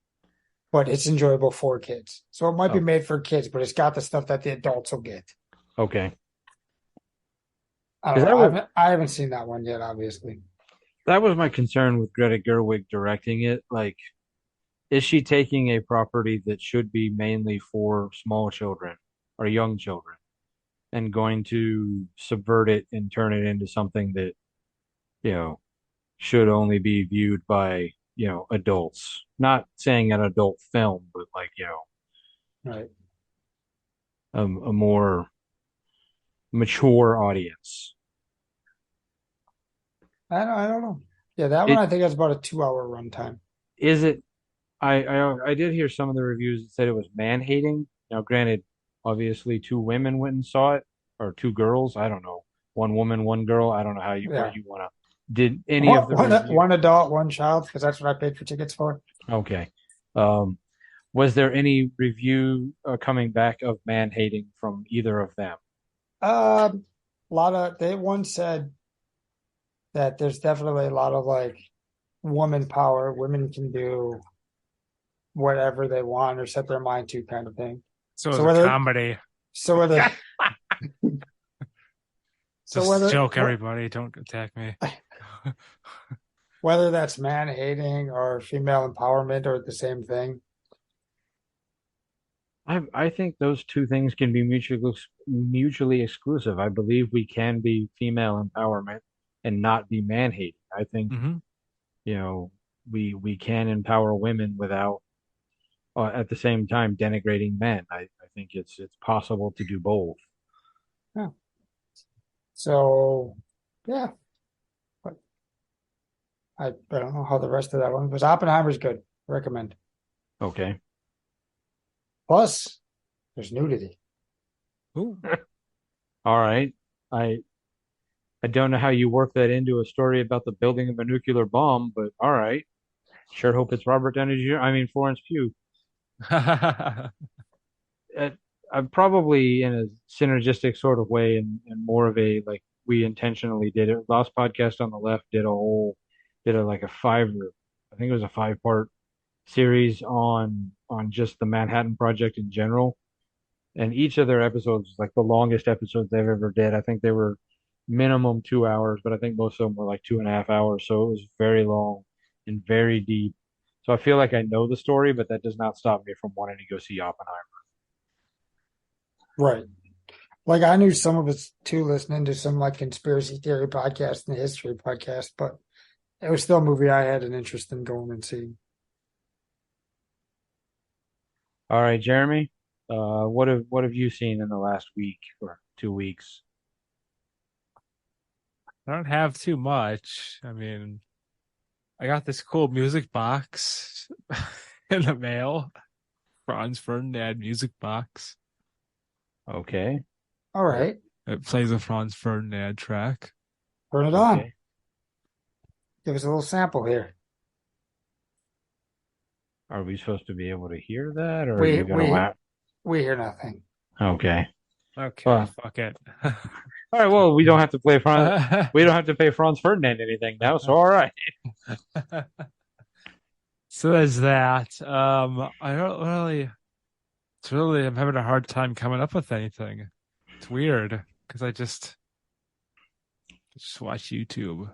but it's enjoyable for kids. So it might be Oh, made for kids, but it's got the stuff that the adults will get. okay. I don't Because know. I haven't seen that one yet, obviously. that was my concern with Greta Gerwig directing it. Like, is she taking a property that should be mainly for small children or young children and going to subvert it and turn it into something that, you know, should only be viewed by, adults? Not saying an adult film, but like, Right. a more mature audience. I don't know. Yeah, that one It I think has about a 2 hour runtime. is it I did hear some of the reviews that said it was man-hating. Now, granted, obviously two women went and saw it, or two girls. I don't know, one woman, one girl. I don't know where Yeah. you want to. Did any One, of the one, review? one adult, one child, because that's what I paid for tickets for. Okay. Um, was there any review coming back of man-hating from either of them? A lot of they one said that there's definitely a lot of like woman power. Women can do whatever they want or set their mind to, kind of thing. So it So was a whether, comedy. so whether, so Just whether, joke, everybody. Don't attack me. whether that's man hating or female empowerment or the same thing. I think those two things can be mutually exclusive. I believe we can be female empowerment and not be man-hating. I think, Hmm. you know, we can empower women without at the same time denigrating men. I think it's possible to do both. Yeah. So yeah, but I don't know how the rest of that one was. Oppenheimer's good. Recommend. Okay. Plus, there's nudity. Ooh. All right. I I don't know how you work that into a story about the building of a nuclear bomb, but all right. Sure hope it's Robert Downey Jr. I mean Florence Pugh. uh, I'm probably in a synergistic sort of way and more of a like we intentionally did it. Last podcast on the left did a like a I think it was a 5 part series on just the Manhattan Project in general. And each of their episodes was like the longest episodes they've ever did. I think they were minimum 2 hours, but I think most of them were like 2.5 hours. So it was very long and very deep. So I feel like I know the story, but that does not stop me from wanting to go see Oppenheimer. Right. Like I knew some of it's too listening to some like conspiracy theory podcast and history podcast, but it was still a movie I had an interest in going and seeing. All right, Jeremy. What have you seen in the last week or 2 weeks? I don't have too much. I mean, I got this cool music box in the mail. Franz Ferdinand music box. Okay, All right, It plays a Franz Ferdinand track. turn it on. okay. Give us a little sample here. Are we supposed to be able to hear that, or are We you gonna we laugh? we hear nothing. Okay. Okay, Well, fuck it. all right. Well, we don't have to play Franz. We don't have to pay Franz Ferdinand anything now. So all right. So there's that. I don't really, I'm having a hard time coming up with anything. It's weird because I just watch YouTube.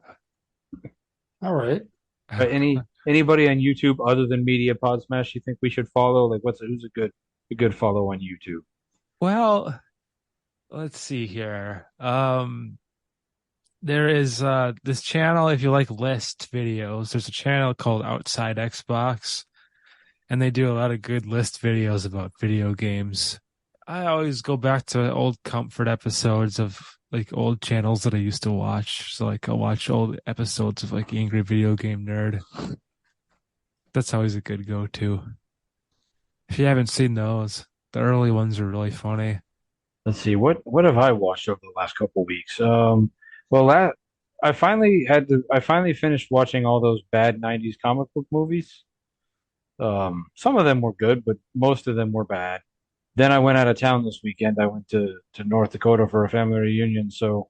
All right. Anybody on YouTube other than Media Pod Smash you think we should follow? Like, who's a good follow on YouTube? Well, let's see here. There is this channel if you like list videos. There's a channel called Outside Xbox, and they do a lot of good list videos about video games. I always go back to old comfort episodes of like old channels that I used to watch. So like I'll watch old episodes of like Angry Video Game Nerd. That's always a good go-to. If you haven't seen those, the early ones are really funny. Let's see what have I watched over the last couple of weeks. Well, I finally finished watching all those bad '90s comic book movies. Some of them were good, but most of them were bad. Then I went out of town this weekend. I went to North Dakota for a family reunion, so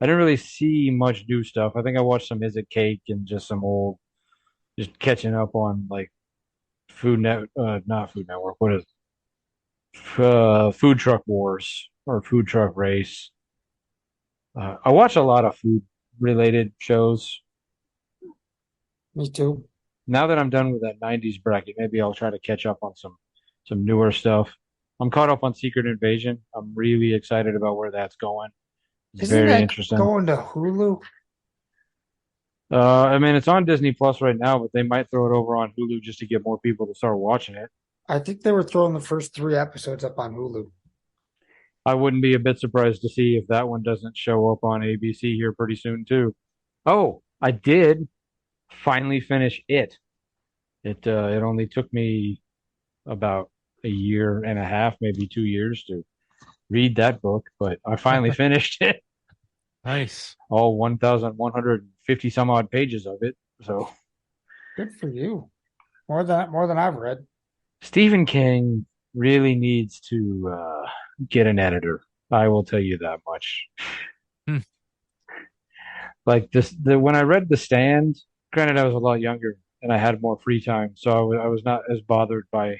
I didn't really see much new stuff. I think I watched some Is It Cake and just some old, just catching up on like not Food Network. What is Food Truck Wars or Food Truck Race. I watch a lot of food related shows. Me too. Now that I'm done with that 90s bracket, maybe I'll try to catch up on some newer stuff. I'm caught up on Secret Invasion. I'm really excited about where that's going. It's Isn't very that interesting. going to Hulu? I mean, it's on Disney Plus right now, but they might throw it over on Hulu just to get more people to start watching it. I think they were throwing the first three episodes up on Hulu. I wouldn't be a bit surprised to see if that one doesn't show up on ABC here pretty soon too. Oh, I did finally finish it. It only took me about a year and a half, maybe 2 years to read that book, but I finally finished it. Nice. All 1,150 some odd pages of it. So Good for you. More than I've read. Stephen King really needs to get an editor. I will tell you that much. Hmm. Like the when I read The Stand, granted I was a lot younger and I had more free time, so I was not as bothered by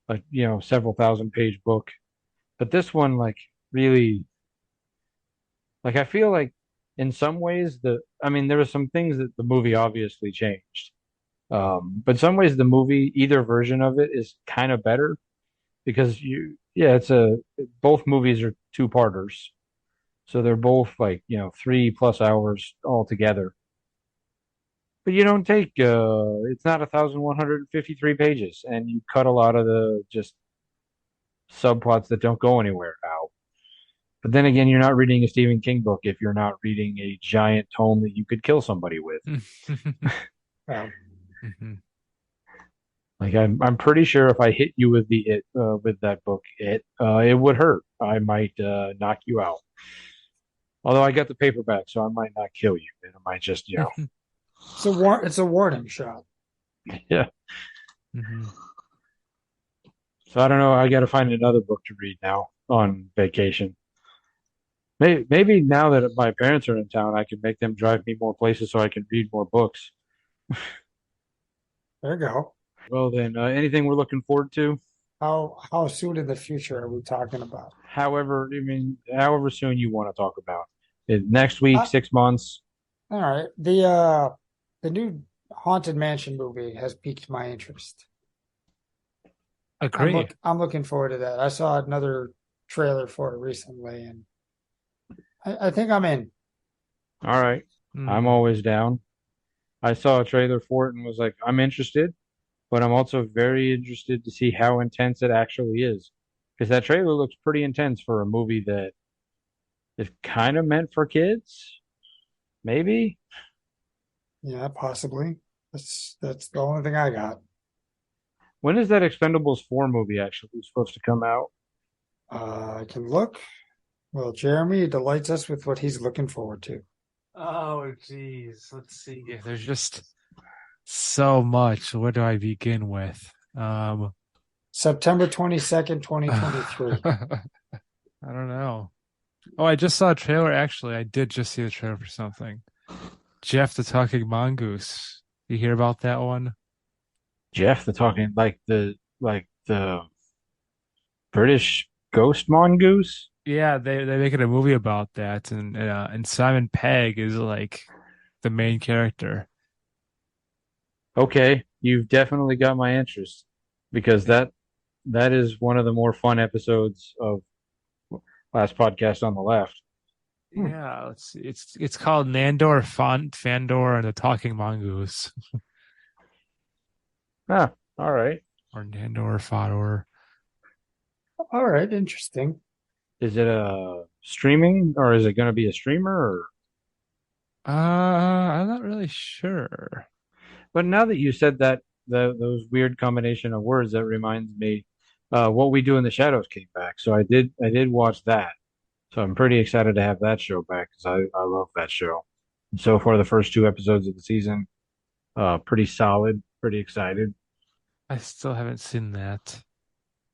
a several thousand page book. But this one, like, really, like, I feel like in some ways I mean, there were some things that the movie obviously changed. But in some ways the movie, either version of it is kind of better because yeah, both movies are two-parters. So they're both like, 3+ hours altogether. But you don't take, it's not 1,153 pages and you cut a lot of the just subplots that don't go anywhere out. But then again, you're not reading a Stephen King book if you're not reading a giant tome that you could kill somebody with. Um, Mhm. Like I'm pretty sure if I hit you with with that book, it would hurt. I might knock you out. Although I got the paperback, so I might not kill you. It might just, it's a warning shot. yeah. Mhm. So I don't know. I got to find another book to read now on vacation. Maybe now that my parents are in town, I can make them drive me more places so I can read more books. There you go. Well, then, anything we're looking forward to? How soon in the future are we talking about? However soon you want to talk about it. Next week, Uh, 6 months. all right. The new Haunted Mansion movie has piqued my interest. Agree. I'm looking forward to that. I saw another trailer for it recently, and I think I'm in. All right. I'm Mm. always down. I saw a trailer for it and was like, I'm interested, but I'm also very interested to see how intense it actually is. Because that trailer looks pretty intense for a movie that is kind of meant for kids, maybe. Yeah, possibly. That's the only thing I got. When is that Expendables 4 movie actually supposed to come out? I can look. Well, Jeremy delights us with what he's looking forward to. Oh, geez. Let's see. Yeah, there's just so much. Where do I begin with? September 22nd, I 2023. don't know. Oh, I just saw a trailer. Actually, I did just see the trailer for something. Jeff the Talking Mongoose. You hear about that one? Jeff, the talking like the British ghost mongoose. Yeah, they making a movie about that, and Simon Pegg is like the main character. Okay, you've definitely got my interest because that is one of the more fun episodes of last podcast on the left. Hmm. Yeah, let's see. It's called Nandor Fandor and the Talking Mongoose, Ah, all right. or Nandor Fodor. All right, interesting. Is it a streaming or is it going to be a streamer or? I'm not really sure. But now that you said that, those weird combination of words, that reminds me, What We Do in the Shadows came back. So I did watch that. So I'm pretty excited to have that show back because I love that show. And so far, the first two episodes of the season, pretty solid, pretty excited. I still haven't seen that.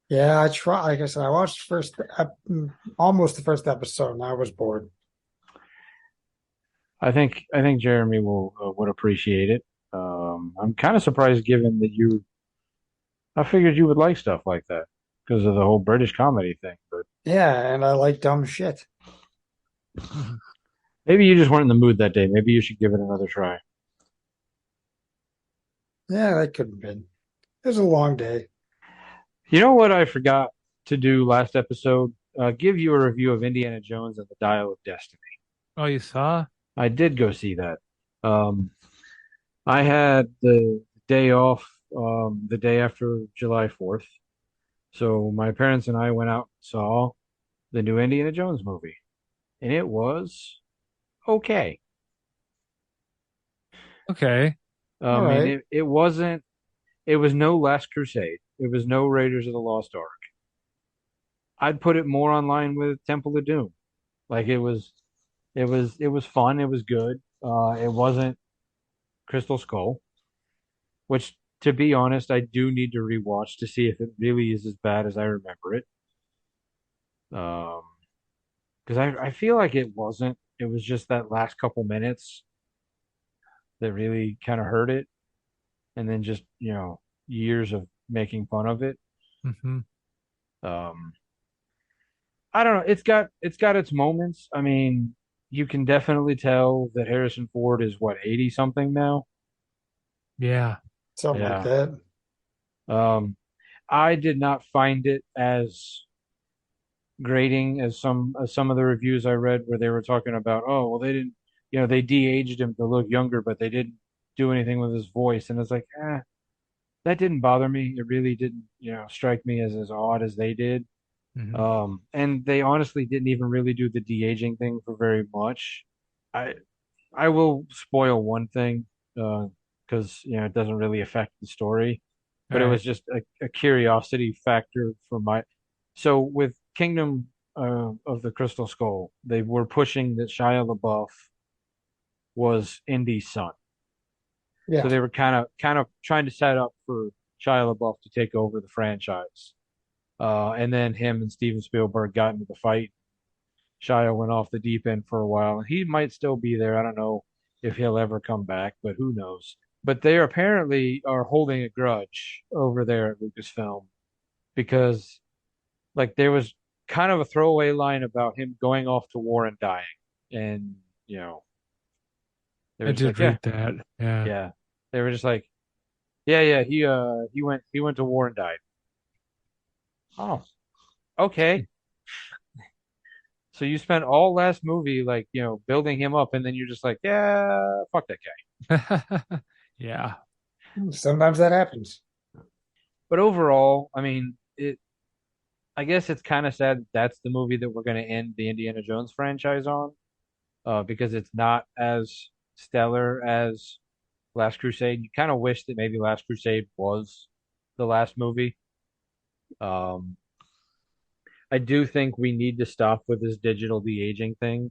Yeah, I try. Like I said, I watched almost the first episode, and I was bored. I think Jeremy will would appreciate it. I'm kind of surprised given that you I figured you would like stuff like that because of the whole British comedy thing. But Yeah, and I like dumb shit. maybe you just weren't in the mood that day. Maybe you should give it another try. Yeah, that could have been. It was a long day. You know what I forgot to do last episode? Give you a review of Indiana Jones and the Dial of Destiny. Oh, you saw? I did go see that. Um, I had the day off, the day after July 4th. So my parents and I went out and saw the new Indiana Jones movie, and it was okay. Okay. All I mean, right. it wasn't, it was no Last Crusade. It was no Raiders of the Lost Ark. I'd put it more on line with Temple of Doom. Like it was fun. It was good. It wasn't Crystal Skull, which, to be honest, I do need to rewatch to see if it really is as bad as I remember it. Um, because I feel like it wasn't. It was just that last couple minutes that really kind of hurt it, and then just years of making fun of it. Hmm. Um, I don't know. It's got its moments. I mean, you can definitely tell that Harrison Ford is what, 80 something now. Yeah. Something like Yeah. that. Um, I did not find it as grating as some of the reviews I read where they were talking about, oh, well, they didn't, they de-aged him to look younger, but they didn't do anything with his voice. And it's like, that didn't bother me. It really didn't, strike me as odd as they did. Hmm. And they honestly didn't even really do the de-aging thing for very much. I I will spoil one thing, because it doesn't really affect the story, All but it right. was just a curiosity factor for my. So with Kingdom of the Crystal Skull, they were pushing that Shia LaBeouf was Indy's son, so Yeah. they were kind of trying to set up for Shia LaBeouf to take over the franchise. And then him and Steven Spielberg got into the fight. Shia went off the deep end for a while. He might still be there. I don't know if he'll ever come back, but who knows? But they apparently are holding a grudge over there at Lucasfilm because, like, there was kind of a throwaway line about him going off to war and dying, and you know, they I were just did like, yeah, read that. Yeah. yeah. They were just like, yeah. He went to war and died. Oh, okay. So you spent all last movie like, building him up, and then you're just like, yeah, fuck that guy. Yeah. Sometimes that happens. But overall, I mean, I guess it's kind of sad that that's the movie that we're going to end the Indiana Jones franchise on, because it's not as stellar as Last Crusade. You kind of wish that maybe Last Crusade was the last movie. Um, I do think we need to stop with this digital de-aging thing.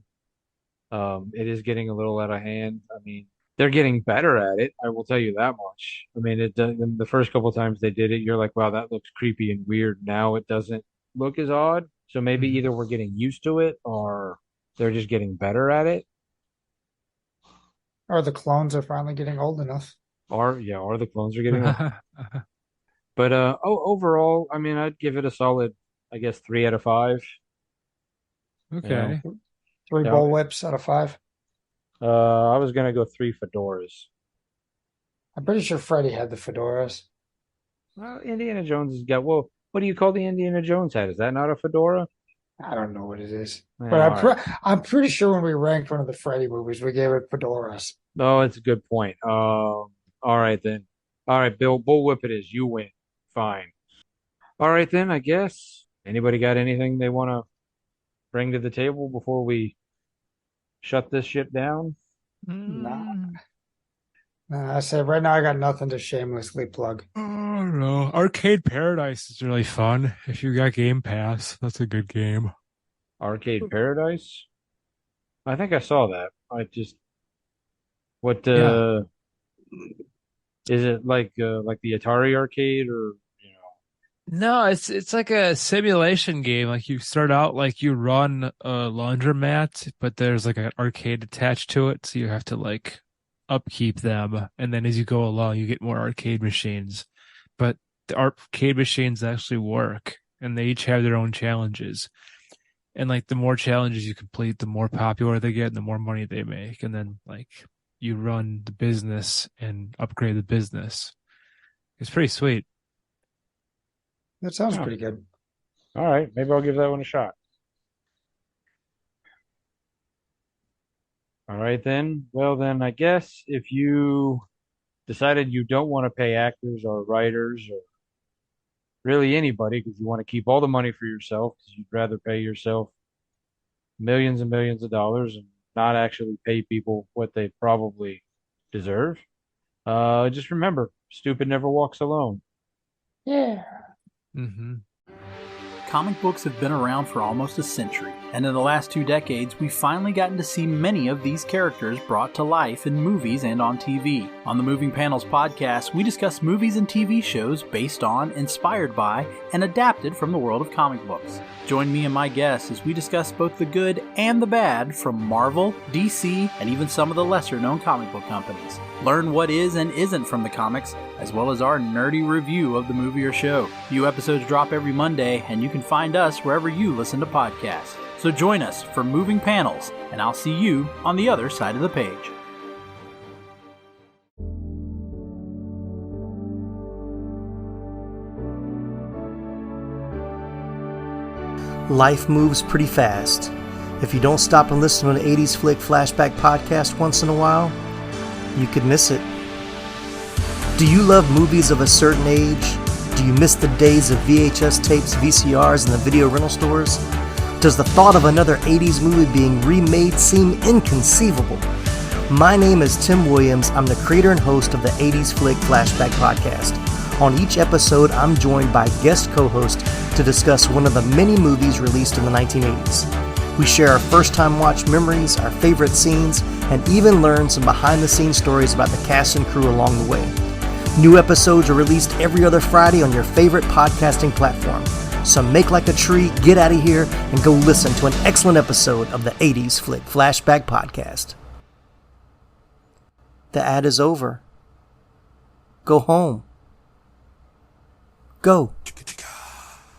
It is getting a little out of hand. I mean, they're getting better at it. I will tell you that much. I mean, the first couple times they did it, you're like, wow, that looks creepy and weird. Now it doesn't look as odd. So maybe Mhm. either we're getting used to it or they're just getting better at it. Or the clones are finally getting old enough. Or yeah, or the clones are getting old. But overall, I mean, I'd give it a solid, I guess, 3 out of 5. You know, Okay. Three yeah. bull whips out of five. I was gonna go 3 fedoras. I'm pretty sure Freddy had the fedoras. Well, Indiana Jones has got. Well, what do you call the Indiana Jones hat? Is that not a fedora? I don't know what it is, but Yeah, all right. I'm pretty sure when we ranked one of the Freddy movies, we gave it fedoras. No, it's a good point. All right then. All right, Bill, bullwhip it is. You win. Fine. All right then, I guess. Anybody got anything they want to bring to the table before we shut this shit down? Nah, Mm, nah, I said right now I got nothing to shamelessly plug. I don't know. Arcade Paradise is really fun. If you got Game Pass, that's a good game. Arcade Paradise? I think I saw that. I just what Yeah. is it like the Atari arcade or No, it's like a simulation game. Like you start out like you run a laundromat, but there's like an arcade attached to it, so you have to like upkeep them, and then as you go along, you get more arcade machines. But the arcade machines actually work, and they each have their own challenges. And like the more challenges you complete, the more popular they get and the more money they make. And then like you run the business and upgrade the business. It's pretty sweet. That sounds Oh, pretty good. all right, maybe I'll give that one a shot. All right then. Well then, I guess if you decided you don't want to pay actors or writers or really anybody because you want to keep all the money for yourself because you'd rather pay yourself millions and millions of dollars and not actually pay people what they probably deserve. Just remember, stupid never walks alone. Yeah. Mm-hmm. Comic books have been around for almost a century, and in the last 2 decades, we've finally gotten to see many of these characters brought to life in movies and on TV. On the Moving Panels podcast, we discuss movies and TV shows based on, inspired by, and adapted from the world of comic books. Join me and my guests as we discuss both the good and the bad from Marvel, DC, and even some of the lesser-known comic book companies. Learn what is and isn't from the comics, as well as our nerdy review of the movie or show. New episodes drop every Monday, and you can find us wherever you listen to podcasts. So join us for Moving Panels, and I'll see you on the other side of the page. Life moves pretty fast. If you don't stop and listen to an 80s Flick Flashback podcast once in a while, you could miss it. Do you love movies of a certain age? Do you miss the days of VHS tapes, VCRs, and the video rental stores? Does the thought of another 80s movie being remade seem inconceivable? My name is Tim Williams. I'm the creator and host of the 80s Flick Flashback podcast. On each episode, I'm joined by guest co-hosts to discuss one of the many movies released in the 1980s. We share our first-time watch memories, our favorite scenes, and even learn some behind-the-scenes stories about the cast and crew along the way. New episodes are released every other Friday on your favorite podcasting platform. So make like a tree, get out of here, and go listen to an excellent episode of the 80s Flick Flashback podcast. The ad is over. Go home. Go.